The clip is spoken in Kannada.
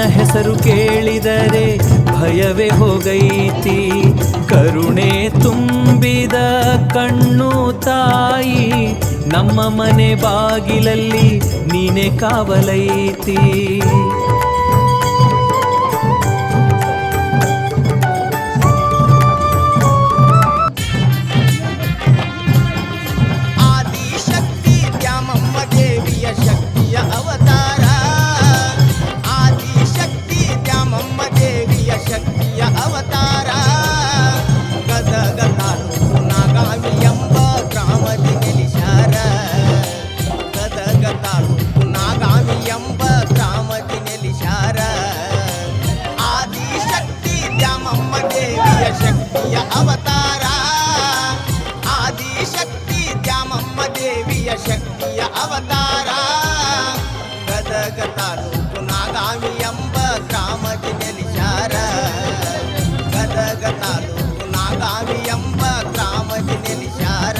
ಹೆಸರು ಕೇಳಿದರೆ ಭಯವೇ ಹೋಗೈತಿ. ಕರುಣೆ ತುಂಬಿದ ಕಣ್ಣು ತಾಯಿ, ನಮ್ಮ ಮನೆ ಬಾಗಿಲಲ್ಲಿ ನೀನೆ ಕಾವಲೈತಿ. ಶಕ್ತಿಯ ಅವತಾರ ಗದಗ ತಾಲೂಕು ನಾಗಾವಿ ಎಂಬ ಗ್ರಾಮದಿ ನೆಲೆಸ್ಯಾರ. ಗದಗ ತಾಲೂಕು ನಾಗಾವಿ ಎಂಬ ಗ್ರಾಮದಿ ನೆಲೆಸ್ಯಾರ.